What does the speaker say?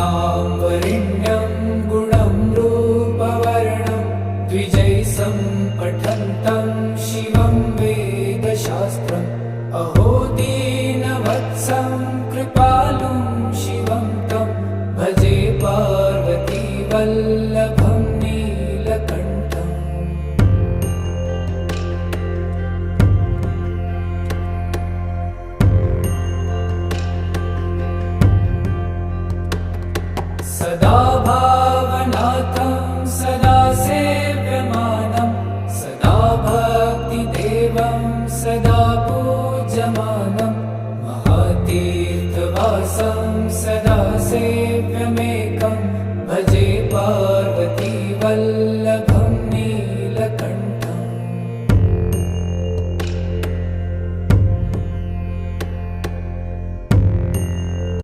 नाम वरिण्यं गुणं रूपवर्णं द्विजैसं पठन्तं शिवं वेदशास्त्रम् अहो दीनवत्सं कृपालुं शिवं तं भजे पार्वती वल्लभं नीलकण्ठम् सदा भावनाथं सदा सेव्यमानं सदा भक्तिदेवं सदा पूज्यमानं महातीर्थवासं सदा सेव्यमेकं भजे पार्वती